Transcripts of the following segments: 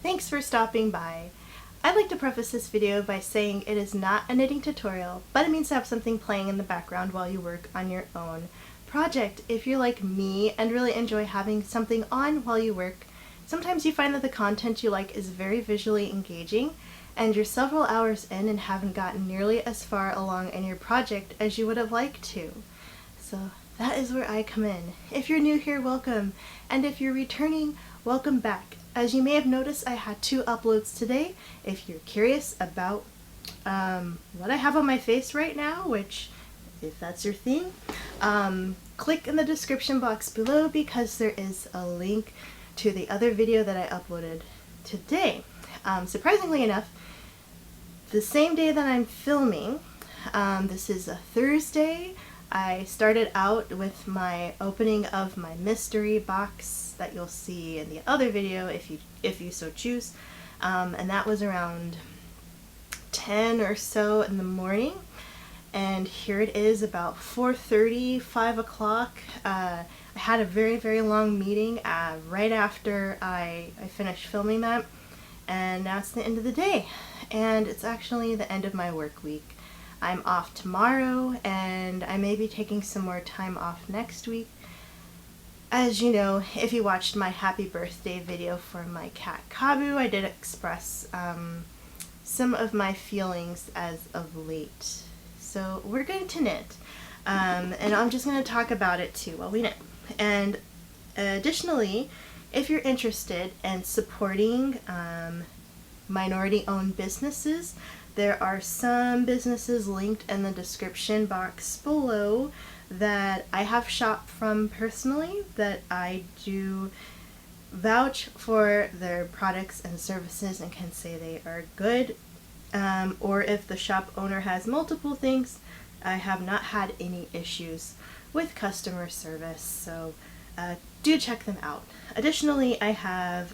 Thanks for stopping by. I'd like to preface this video by saying it is not a knitting tutorial, but it means to have something playing in the background while you work on your own project. If you're like me and really enjoy having something on while you work, sometimes you find that the content you like is very visually engaging and you're several hours in and haven't gotten nearly as far along in your project as you would have liked to. So that is where I come in. If you're new here, welcome, and if you're returning, welcome back. As you may have noticed, I had 2 uploads today. If you're curious about what I have on my face right now, which, if that's your thing, click in the description box below because there is a link to the other video that I uploaded today. Surprisingly enough, the same day that I'm filming, this is a Thursday, I started out with my opening of my mystery box that you'll see in the other video if you so choose, and that was around 10 or so in the morning, and here it is about 4:30, 5 o'clock. I had a very long meeting right after I finished filming that, and now it's the end of the day, and it's actually the end of my work week. I'm off tomorrow, and I may be taking some more time off next week. As you know, if you watched my happy birthday video for my cat Kabu, I did express some of my feelings as of late. So we're going to knit, and I'm just going to talk about it too while we knit. And additionally, if you're interested in supporting minority-owned businesses, there are some businesses linked in the description box below that I have shopped from personally, that I do vouch for their products and services and can say they are good. Or if the shop owner has multiple things, I have not had any issues with customer service, so do check them out. Additionally, I have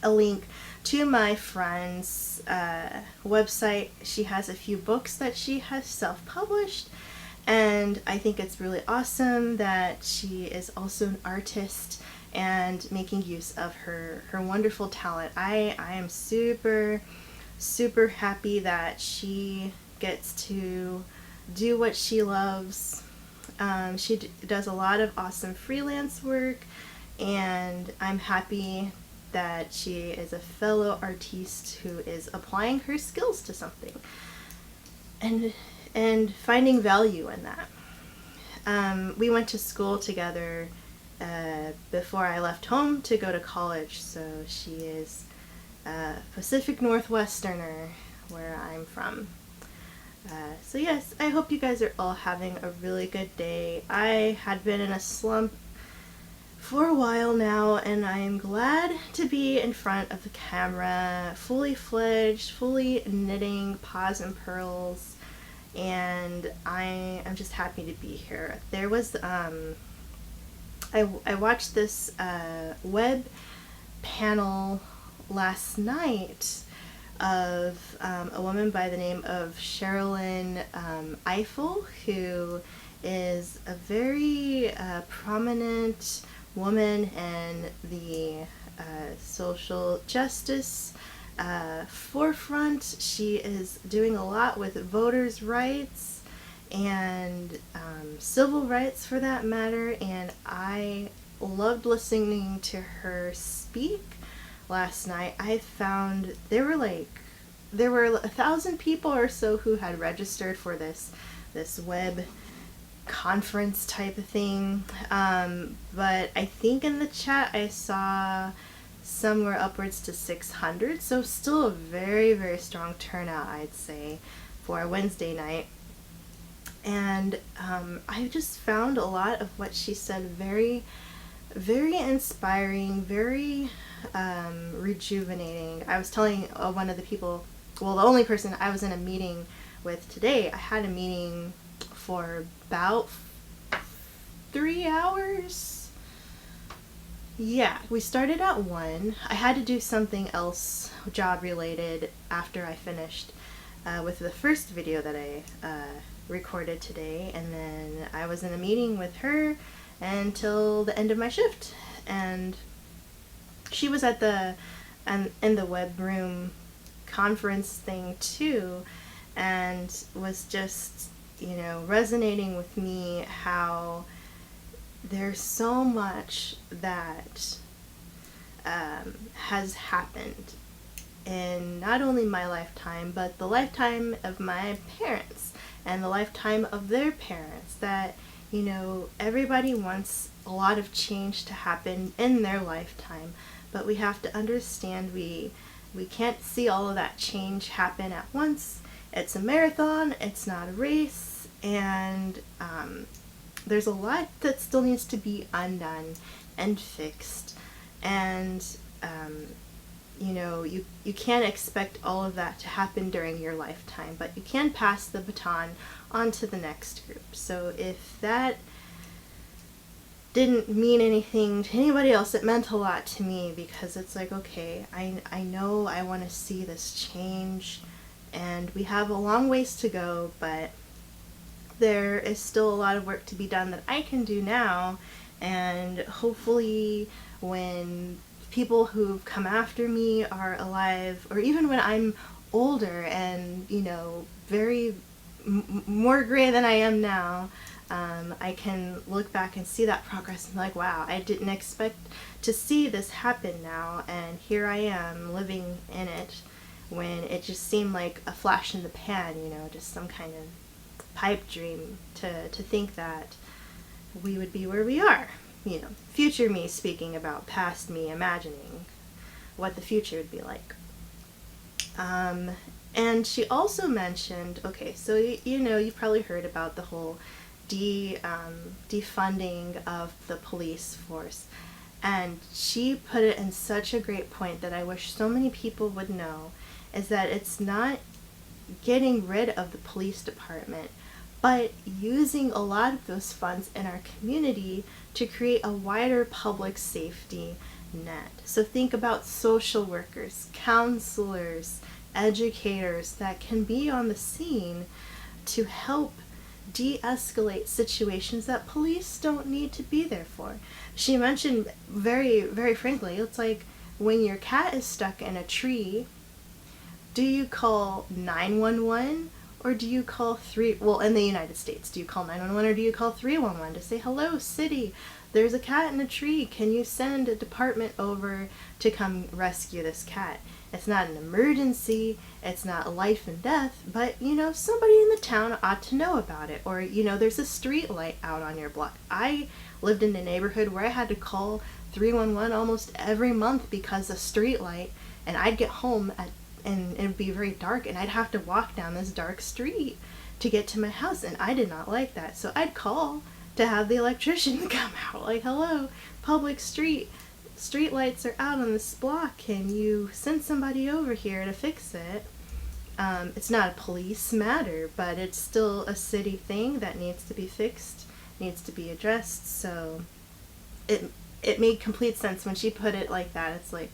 a link to my friend's website. She has a few books that she has self-published, and I think it's really awesome that she is also an artist and making use of her wonderful talent. I am super happy that she gets to do what she loves. She does a lot of awesome freelance work, and I'm happy that she is a fellow artiste who is applying her skills to something and finding value in that. We went to school together before I left home to go to college, so she is a Pacific Northwesterner where I'm from. So yes, I hope you guys are all having a really good day. I had been in a slump for a while now, and I'm glad to be in front of the camera, fully fledged, fully knitting paws and pearls, and I am just happy to be here. There was, I watched this web panel last night of a woman by the name of Sherilyn Eiffel, who is a very prominent woman in the social justice forefront. She is doing a lot with voters' rights and civil rights for that matter, and I loved listening to her speak last night. I found there were 1,000 people or so who had registered for this web conference type of thing, but I think in the chat I saw somewhere upwards to 600, so still a very strong turnout, I'd say, for a Wednesday night. And I just found a lot of what she said very inspiring, very rejuvenating. I was telling one of the people, well, the only person I was in a meeting with today, I had a meeting for about 3 hours. Yeah, we started at 1. I had to do something else job related after I finished with the first video that I recorded today, and then I was in a meeting with her until the end of my shift, and she was at the and in the web room conference thing too, and was just, resonating with me how there's so much that has happened in not only my lifetime, but the lifetime of my parents and the lifetime of their parents, that, everybody wants a lot of change to happen in their lifetime, but we have to understand we can't see all of that change happen at once. It's a marathon, it's not a race, and there's a lot that still needs to be undone and fixed. And you can't expect all of that to happen during your lifetime, but you can pass the baton on to the next group. So if that didn't mean anything to anybody else, it meant a lot to me, because it's like, okay, I know I want to see this change, and we have a long ways to go, but there is still a lot of work to be done that I can do now, and hopefully when people who've come after me are alive, or even when I'm older and, very more gray than I am now, I can look back and see that progress and be like, wow, I didn't expect to see this happen now, and here I am living in it, when it just seemed like a flash in the pan, just some kind of pipe dream to think that we would be where we are. Future me speaking about past me imagining what the future would be like. And she also mentioned, okay, so you've probably heard about the whole defunding of the police force. And she put it in such a great point that I wish so many people would know, is that it's not getting rid of the police department, but using a lot of those funds in our community to create a wider public safety net. So think about social workers, counselors, educators that can be on the scene to help de-escalate situations that police don't need to be there for. She mentioned very, very frankly, it's like when your cat is stuck in a tree, do you call 911 or do you call in the United States, do you call 911 or do you call 311 to say, hello, city, there's a cat in a tree, can you send a department over to come rescue this cat? It's not an emergency, it's not a life and death, but, somebody in the town ought to know about it. Or, there's a street light out on your block. I lived in a neighborhood where I had to call 311 almost every month because of street light, and I'd get home and it would be very dark, and I'd have to walk down this dark street to get to my house, and I did not like that. So I'd call to have the electrician come out, like, hello, public street lights are out on this block, can you send somebody over here to fix it? It's not a police matter, but it's still a city thing that needs to be fixed, needs to be addressed. So it made complete sense when she put it like that. It's like,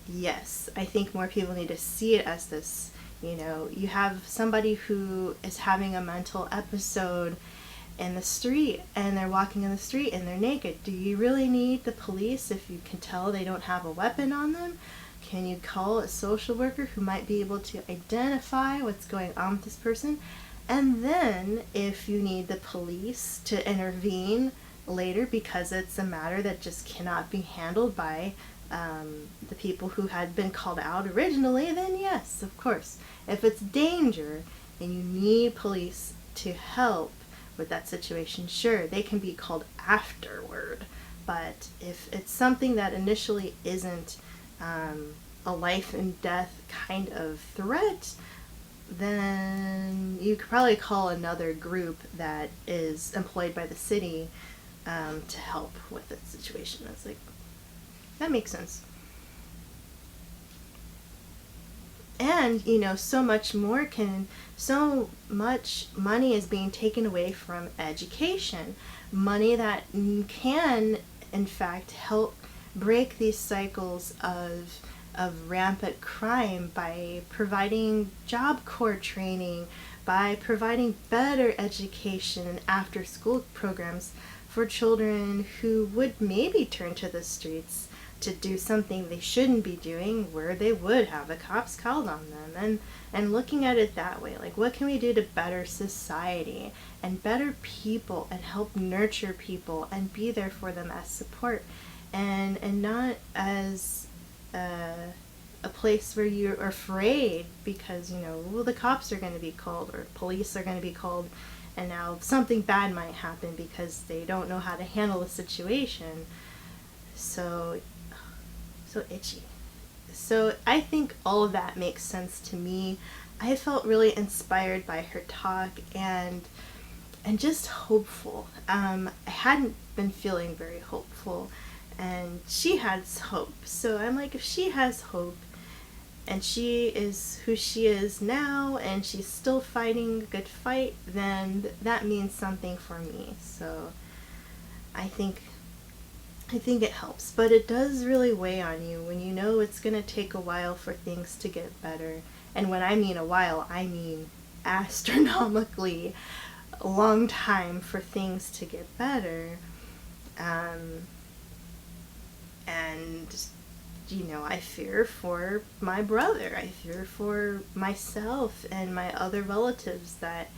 yes, I think more people need to see it as this, you have somebody who is having a mental episode in the street, and they're walking in the street and they're naked. Do you really need the police if you can tell they don't have a weapon on them? Can you call a social worker who might be able to identify what's going on with this person? And then if you need the police to intervene later because it's a matter that just cannot be handled by the people who had been called out originally, then yes, of course. If it's danger and you need police to help with that situation, sure, they can be called afterward. But if it's something that initially isn't a life and death kind of threat, then you could probably call another group that is employed by the city to help with the situation. That's like, that makes sense. And, so much money is being taken away from education. Money that can, in fact, help break these cycles of rampant crime by providing Job Corps training, by providing better education and after-school programs for children who would maybe turn to the streets to do something they shouldn't be doing, where they would have the cops called on them, and looking at it that way, like, what can we do to better society and better people and help nurture people and be there for them as support, and not as a place where you're afraid because, well, the cops are going to be called or police are going to be called, and now something bad might happen because they don't know how to handle the situation. So itchy. So I think all of that makes sense to me. I felt really inspired by her talk and just hopeful. I hadn't been feeling very hopeful, and she has hope. So I'm like, if she has hope, and she is who she is now, and she's still fighting a good fight, then that means something for me. So I think it helps, but it does really weigh on you when you know it's going to take a while for things to get better. And when I mean a while, I mean astronomically a long time for things to get better. And I fear for my brother. I fear for myself and my other relatives that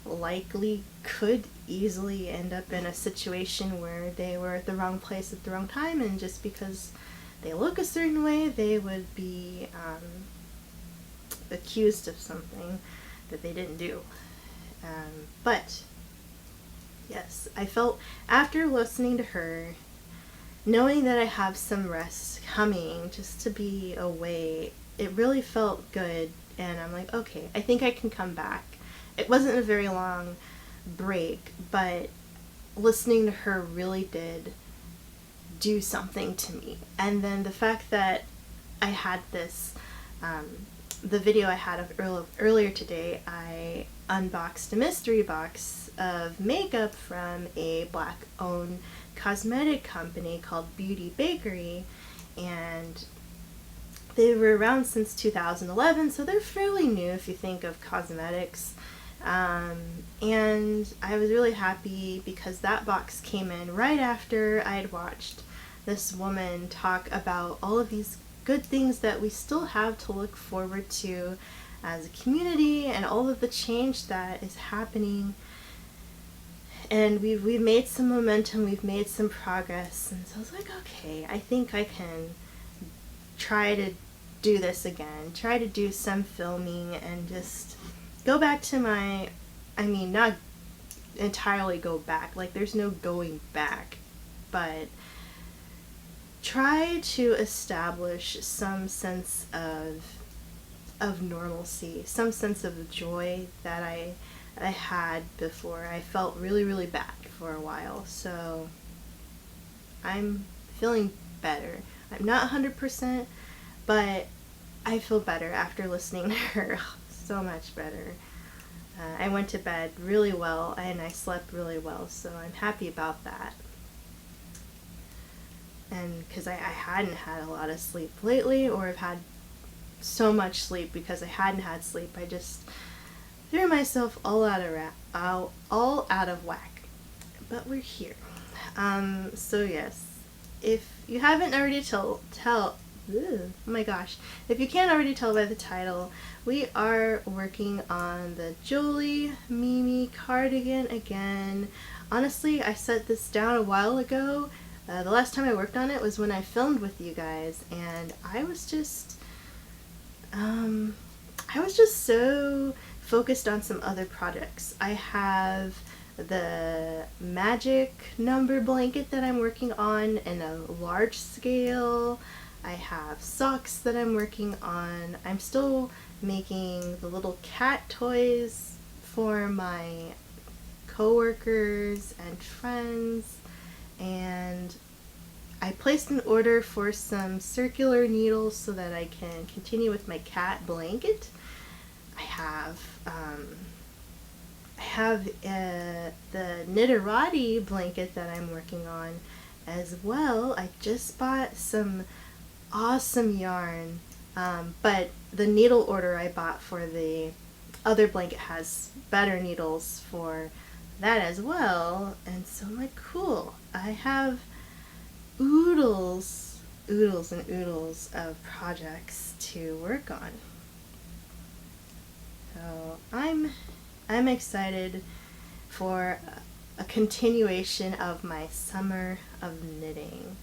likely could easily end up in a situation where they were at the wrong place at the wrong time, and just because they look a certain way, they would be accused of something that they didn't do. But yes, I felt after listening to her, knowing that I have some rest coming just to be away, it really felt good, and I'm like, okay, I think I can come back. It wasn't a very long break, but listening to her really did do something to me. And then the fact that I had this, the video I had of earlier today, I unboxed a mystery box of makeup from a Black-owned cosmetic company called Beauty Bakery, and they were around since 2011, so they're fairly new if you think of cosmetics. And I was really happy because that box came in right after I had watched this woman talk about all of these good things that we still have to look forward to as a community, and all of the change that is happening. And we've made some momentum, we've made some progress, and so I was like, okay, I think I can try to do this again, try to do some filming, and just go back to not entirely go back, like there's no going back, but try to establish some sense of normalcy, some sense of joy that I had before. I felt really, really bad for a while, so I'm feeling better. I'm not 100%, but I feel better after listening to her. So much better. I went to bed really well, and I slept really well, so I'm happy about that. And because I hadn't had a lot of sleep lately, or I've had so much sleep because I hadn't had sleep. I just threw myself all out of whack. But we're here. So yes, if you haven't already if you can't already tell by the title, we are working on the Jolie Mimi Cardigan again. Honestly, I set this down a while ago. The last time I worked on it was when I filmed with you guys, and I was just so focused on some other projects. I have the magic number blanket that I'm working on in a large scale. I have socks that I'm working on. I'm still making the little cat toys for my coworkers and friends, and I placed an order for some circular needles so that I can continue with my cat blanket. I have the Knitterati blanket that I'm working on as well. I just bought some awesome yarn, but the needle order I bought for the other blanket has better needles for that as well, and so I'm like, cool, I have oodles oodles and oodles of projects to work on. So I'm excited for a continuation of my summer of knitting.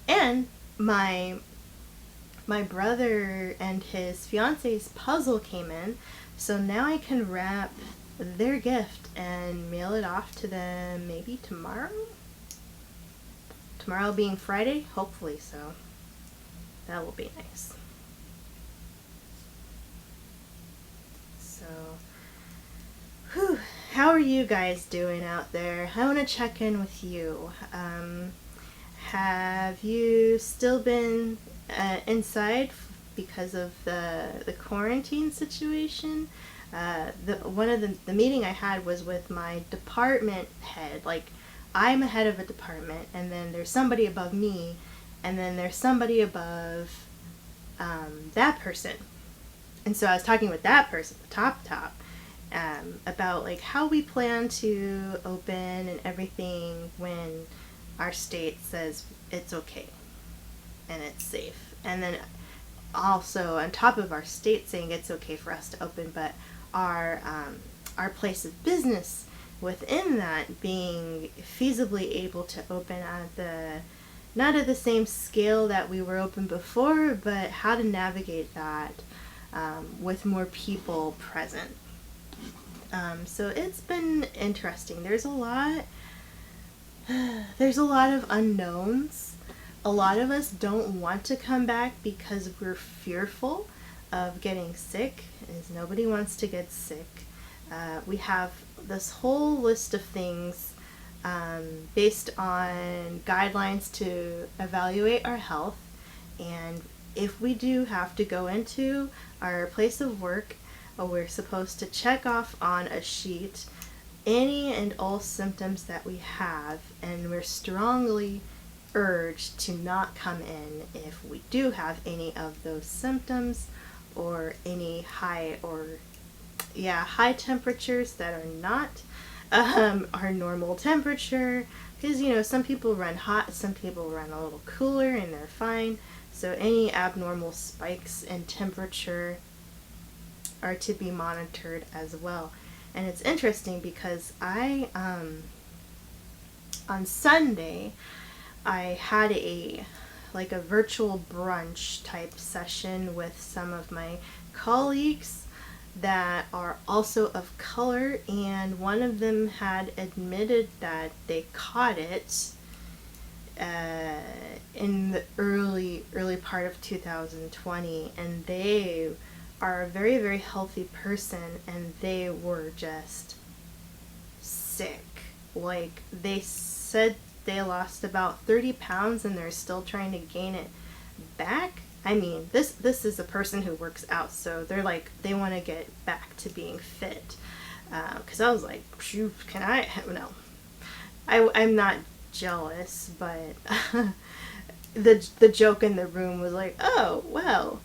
And my brother and his fiance's puzzle came in, so now I can wrap their gift and mail it off to them maybe tomorrow? Tomorrow being Friday? Hopefully so. That will be nice. So, how are you guys doing out there? I want to check in with you. Have you still been inside because of the quarantine situation? One of the meeting I had was with my department head. Like, I'm a head of a department, and then there's somebody above me, and then there's somebody above that person. And so I was talking with that person, the top, about like how we plan to open and everything when our state says it's okay and it's safe. And then also on top of our state saying it's okay for us to open, but our place of business within that being feasibly able to open at not at the same scale that we were open before, but how to navigate that with more people present. So it's been interesting. There's a lot of unknowns. A lot of us don't want to come back because we're fearful of getting sick, as nobody wants to get sick. We have this whole list of things based on guidelines to evaluate our health, and if we do have to go into our place of work, we're supposed to check off on a sheet any and all symptoms that we have, and we're strongly urged to not come in if we do have any of those symptoms or any high temperatures that are not our normal temperature, because some people run hot, some people run a little cooler, and they're fine. So any abnormal spikes in temperature are to be monitored as well. And it's interesting because on Sunday I had a virtual brunch type session with some of my colleagues that are also of color, and one of them had admitted that they caught it in the early part of 2020, and they are a very, very healthy person, and they were just sick. Like, they said they lost about 30 pounds and they're still trying to gain it back. I mean, this is a person who works out, so they're like, they want to get back to being fit. Because I was like, shoot, can I? No. I'm not jealous, but the joke in the room was like, oh, well,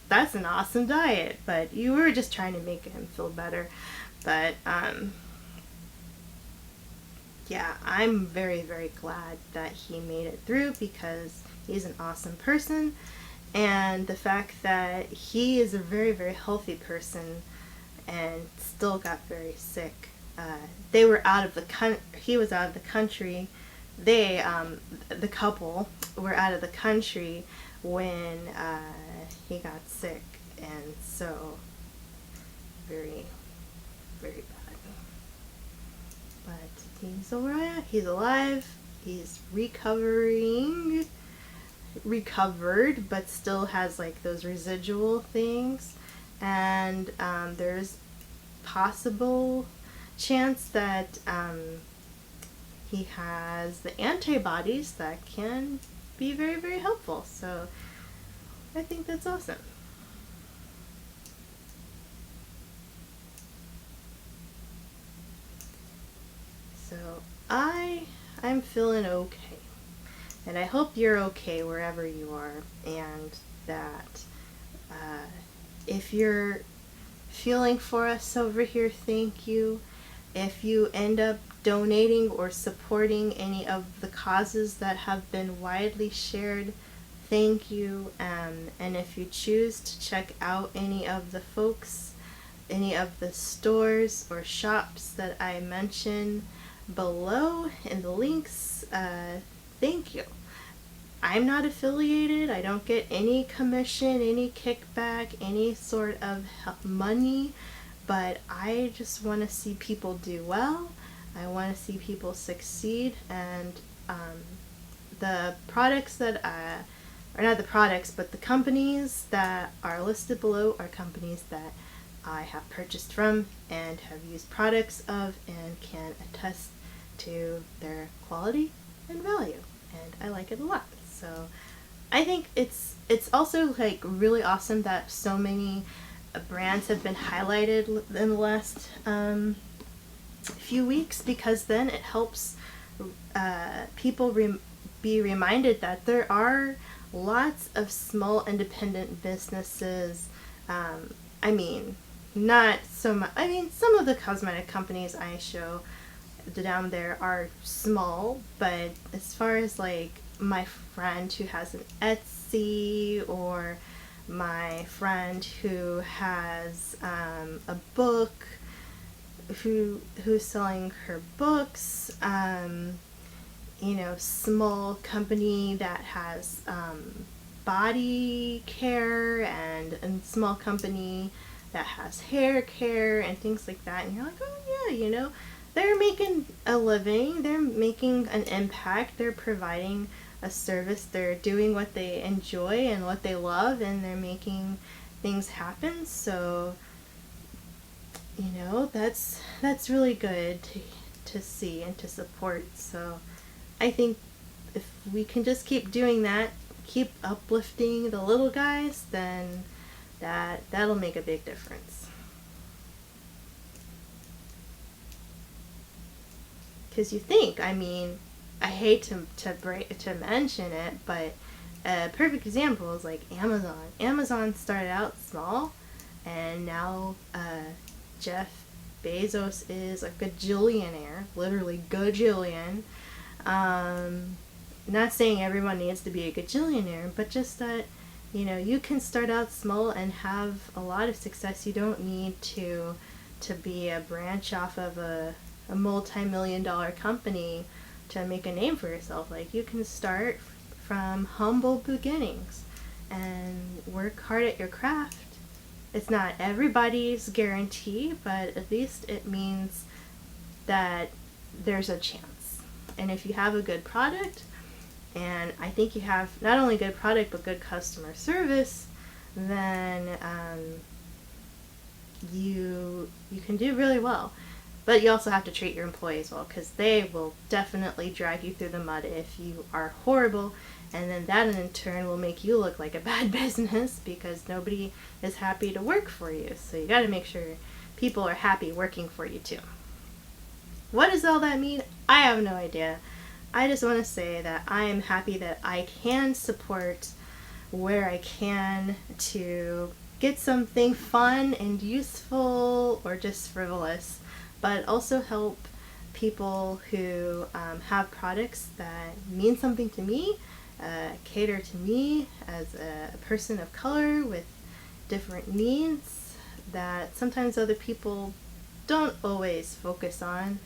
that's an awesome diet, but you were just trying to make him feel better. But yeah, I'm very, very glad that he made it through, because he's an awesome person, and the fact that he is a very, very healthy person and still got very sick. They were out of the he was out of the country. They, the couple, were out of the country when he got sick, and so very, very bad. But he's alright. He's alive. He's recovered, but still has like those residual things, and there's possible chance that he has the antibodies that can be very, very helpful. So I think that's awesome. So I'm feeling okay. And I hope you're okay wherever you are, and that if you're feeling for us over here, thank you. If you end up donating or supporting any of the causes that have been widely shared, thank you. And if you choose to check out any of the folks, any of the stores or shops that I mention below in the links, thank you. I'm not affiliated. I don't get any commission, any kickback, any sort of money, but I just want to see people do well. I want to see people succeed, and the products that or not the products, but the companies that are listed below are companies that I have purchased from and have used products of and can attest to their quality and value, and I like it a lot. So I think it's also like really awesome that so many brands have been highlighted in the last few weeks, because then it helps people be reminded that there are lots of small independent businesses. I mean, not so much. I mean, some of the cosmetic companies I show down there are small, but as far as like my friend who has an Etsy, or my friend who has a book, who's selling her books, small company that has body care, and small company that has hair care and things like that, and you're like, oh yeah, they're making a living, they're making an impact, they're providing a service, they're doing what they enjoy and what they love, and they're making things happen. So that's really good to see and to support. So I think if we can just keep doing that, keep uplifting the little guys, then that'll make a big difference. Because you think, I mean, I hate to mention it, but a perfect example is like Amazon. Amazon started out small, and now Jeff Bezos is a gajillionaire, literally gajillion. Not saying everyone needs to be a gajillionaire, but just that, you can start out small and have a lot of success. You don't need to be a branch off of a multi-million-dollar company to make a name for yourself. Like, you can start from humble beginnings and work hard at your craft. It's not everybody's guarantee, but at least it means that there's a chance. And if you have a good product, and I think you have not only good product but good customer service, then you can do really well. But you also have to treat your employees well, because they will definitely drag you through the mud if you are horrible, and then that in turn will make you look like a bad business, because nobody is happy to work for you. So you got to make sure people are happy working for you too. What does all that mean? I have no idea. I just want to say that I am happy that I can support where I can to get something fun and useful, or just frivolous, but also help people who have products that mean something to me, cater to me as a person of color with different needs that sometimes other people don't always focus on,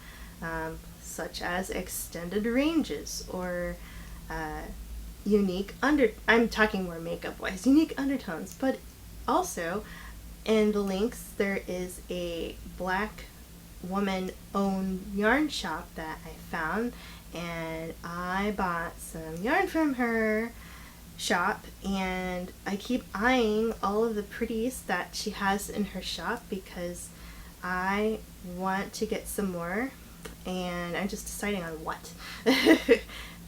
such as extended ranges, or I'm talking more makeup-wise, unique undertones. But also, in the links, there is a Black woman-owned yarn shop that I found, and I bought some yarn from her shop, and I keep eyeing all of the pretties that she has in her shop, because I want to get some more, and I'm just deciding on what.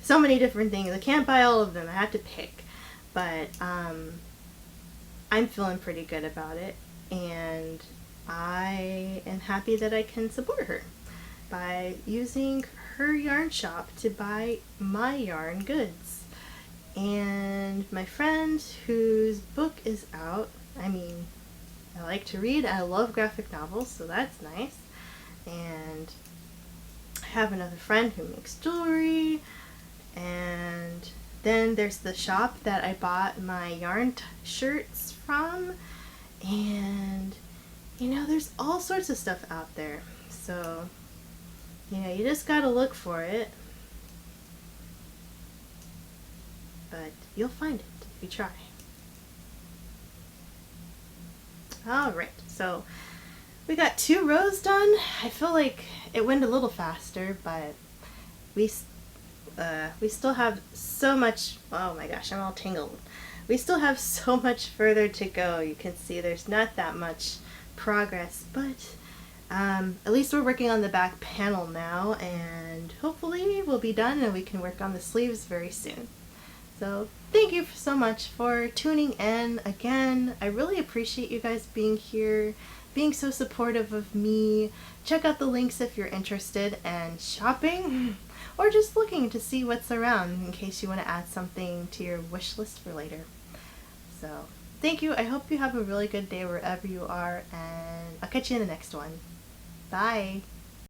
So many different things. I can't buy all of them. I have to pick. But I'm feeling pretty good about it, and I am happy that I can support her by using her yarn shop to buy my yarn goods. And my friend whose book is out, I mean, I like to read, I love graphic novels, so that's nice. and I have another friend who makes jewelry, and then there's the shop that I bought my yarn shirts from, and you know, there's all sorts of stuff out there. So, you know, you just gotta look for it, but you'll find it if you try. Alright, so we got 2 rows done. I feel like it went a little faster, but we still have so much, oh my gosh, I'm all tangled. We still have so much further to go. You can see there's not that much progress, but at least we're working on the back panel now, and hopefully we'll be done and we can work on the sleeves very soon. So thank you so much for tuning in again. I really appreciate you guys being here, being so supportive of me. Check out the links if you're interested in shopping or just looking to see what's around in case you want to add something to your wish list for later. So thank you. I hope you have a really good day wherever you are, and I'll catch you in the next one. Bye.